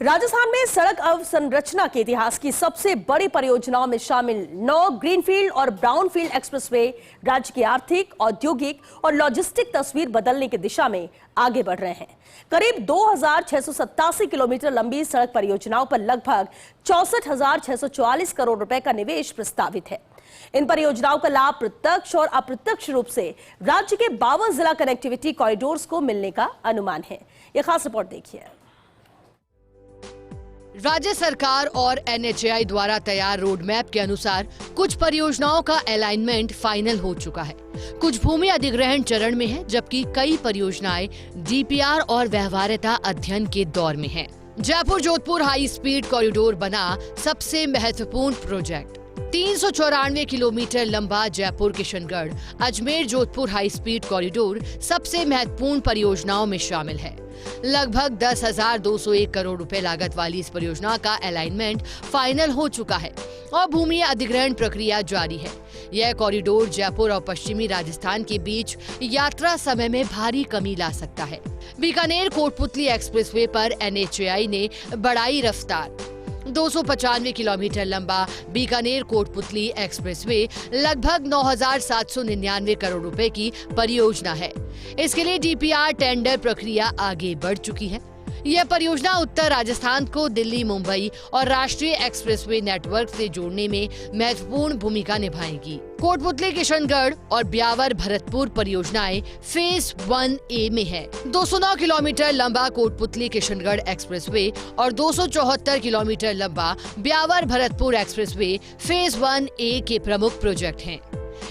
राजस्थान में सड़क अवसंरचना के इतिहास की सबसे बड़ी परियोजनाओं में शामिल 9 ग्रीनफील्ड और ब्राउनफील्ड एक्सप्रेसवे राज्य की आर्थिक, औद्योगिक और लॉजिस्टिक तस्वीर बदलने की दिशा में आगे बढ़ रहे हैं। करीब 2687 किलोमीटर लंबी सड़क परियोजनाओं पर लगभग 64,644 करोड़ रुपए का निवेश प्रस्तावित है। इन परियोजनाओं का लाभ प्रत्यक्ष और अप्रत्यक्ष रूप से राज्य के 52 जिला कनेक्टिविटी कॉरिडोर्स को मिलने का अनुमान है। यह खास रिपोर्ट देखिए। राज्य सरकार और NHAI द्वारा तैयार रोड मैप के अनुसार कुछ परियोजनाओं का अलाइनमेंट फाइनल हो चुका है। कुछ भूमि अधिग्रहण चरण में है, जबकि कई परियोजनाएं DPR और व्यवहार्यता अध्ययन के दौर में हैं। Jaipur Jodhpur high speed corridor बना सबसे महत्वपूर्ण प्रोजेक्ट। 394 किलोमीटर लंबा Jaipur Kishangarh Ajmer Jodhpur high speed corridor सबसे महत्वपूर्ण परियोजनाओं में शामिल है। लगभग 10,201 करोड़ रुपए लागत वाली इस परियोजना का अलाइनमेंट फाइनल हो चुका है और भूमि अधिग्रहण प्रक्रिया जारी है। यह कॉरिडोर जयपुर और पश्चिमी राजस्थान के बीच यात्रा समय में भारी कमी ला सकता है। बीकानेर कोटपुतली एक्सप्रेसवे पर NHAI ने बढ़ाई रफ्तार। 295 किलोमीटर लंबा बीकानेर कोटपुतली एक्सप्रेसवे लगभग 9,799 करोड़ रुपए की परियोजना है। इसके लिए DPR टेंडर प्रक्रिया आगे बढ़ चुकी है। यह परियोजना उत्तर राजस्थान को दिल्ली, मुंबई और राष्ट्रीय एक्सप्रेसवे नेटवर्क से जोड़ने में महत्वपूर्ण भूमिका निभाएगी। कोटपुतली किशनगढ़ और ब्यावर भरतपुर परियोजनाएं फेज 1A में है। 209 किलोमीटर लंबा कोटपुतली किशनगढ़ एक्सप्रेसवे और 274 किलोमीटर लंबा Beawar Bharatpur expressway phase 1A के प्रमुख प्रोजेक्ट हैं।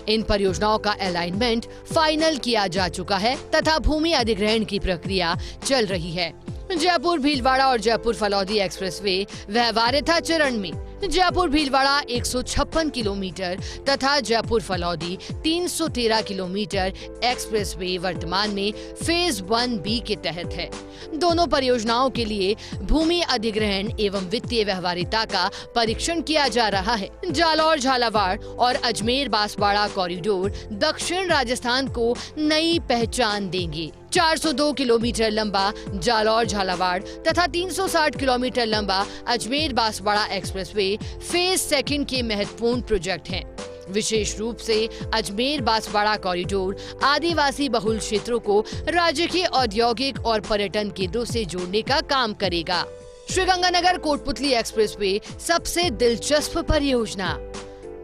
इन परियोजनाओं का अलाइनमेंट फाइनल किया जा चुका है तथा भूमि अधिग्रहण की प्रक्रिया चल रही है। जयपुर भीलवाड़ा और जयपुर फलौदी एक्सप्रेसवे व्यवहार्यता चरण में। जयपुर भीलवाड़ा 156 किलोमीटर तथा जयपुर फलौदी 313 किलोमीटर एक्सप्रेसवे वर्तमान में फेज 1B के तहत है। दोनों परियोजनाओं के लिए भूमि अधिग्रहण एवं वित्तीय व्यवहार्यता का परीक्षण किया जा रहा है। जालौर झालावाड़ और अजमेर बांसवाड़ा कॉरिडोर दक्षिण राजस्थान को नई पहचान देंगे। 402 किलोमीटर लंबा जालौर झालावाड़ तथा 360 किलोमीटर लंबा अजमेर बांसवाड़ा एक्सप्रेसवे फेज 2 के महत्वपूर्ण प्रोजेक्ट हैं। विशेष रूप से अजमेर बांसवाड़ा कॉरिडोर आदिवासी बहुल क्षेत्रों को राज्य के औद्योगिक और पर्यटन केंद्रों से जोड़ने का काम करेगा। श्रीगंगानगर कोटपुतली एक्सप्रेसवे सबसे दिलचस्प परियोजना।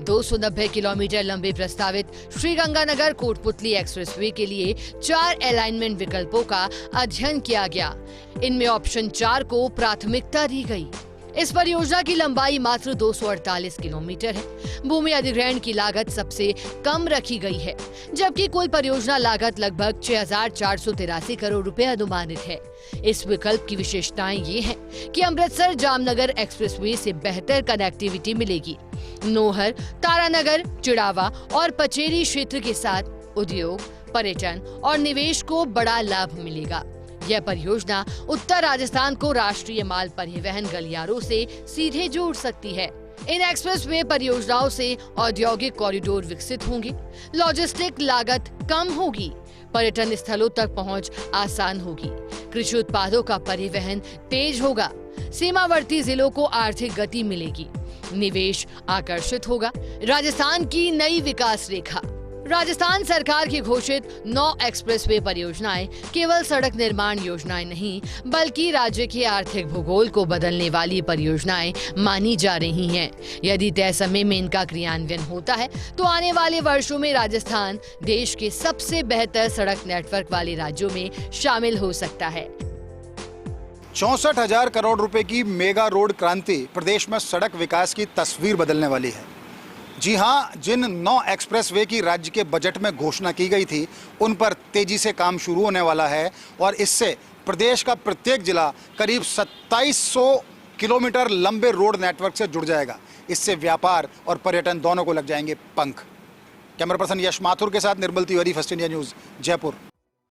290 किलोमीटर लंबे प्रस्तावित श्रीगंगानगर कोटपुतली एक्सप्रेसवे के लिए 4 अलाइनमेंट विकल्पों का अध्ययन किया गया। इनमें ऑप्शन 4 को प्राथमिकता दी गई। इस परियोजना की लंबाई मात्र 248 किलोमीटर है। भूमि अधिग्रहण की लागत सबसे कम रखी गई है, जबकि कुल परियोजना लागत लगभग 6,483 करोड़ रुपए अनुमानित है। इस विकल्प की विशेषताएं ये हैं कि अमृतसर जामनगर एक्सप्रेसवे से बेहतर कनेक्टिविटी मिलेगी। नोहर, तारानगर, चिड़ावा और पचेरी क्षेत्र के साथ उद्योग, पर्यटन और निवेश को बड़ा लाभ मिलेगा। यह परियोजना उत्तर राजस्थान को राष्ट्रीय माल परिवहन गलियारों से सीधे जोड़ सकती है। इन एक्सप्रेसवे परियोजनाओं से औद्योगिक कॉरिडोर विकसित होंगे, लॉजिस्टिक लागत कम होगी, पर्यटन स्थलों तक पहुंच आसान होगी, कृषि उत्पादों का परिवहन तेज होगा, सीमावर्ती जिलों को आर्थिक गति मिलेगी, निवेश आकर्षित होगा। राजस्थान की नई विकास रेखा। राजस्थान सरकार की घोषित 9 एक्सप्रेसवे परियोजनाएं केवल सड़क निर्माण योजनाएं नहीं, बल्कि राज्य के आर्थिक भूगोल को बदलने वाली परियोजनाएं मानी जा रही हैं। यदि तय समय में इनका क्रियान्वयन होता है तो आने वाले वर्षों में राजस्थान देश के सबसे बेहतर सड़क नेटवर्क वाले राज्यों में शामिल हो सकता है। 64,000 करोड़ रुपए की मेगा रोड क्रांति प्रदेश में सड़क विकास की तस्वीर बदलने वाली है। जी हां, जिन 9 एक्सप्रेसवे की राज्य के बजट में घोषणा की गई थी, उन पर तेजी से काम शुरू होने वाला है और इससे प्रदेश का प्रत्येक जिला करीब 2700 किलोमीटर लंबे रोड नेटवर्क से जुड़ जाएगा। इससे व्यापार और पर्यटन दोनों को लग जाएंगे पंख। कैमरा पर्सन यश माथुर के साथ Nirmal Tiwari, first India news, Jaipur.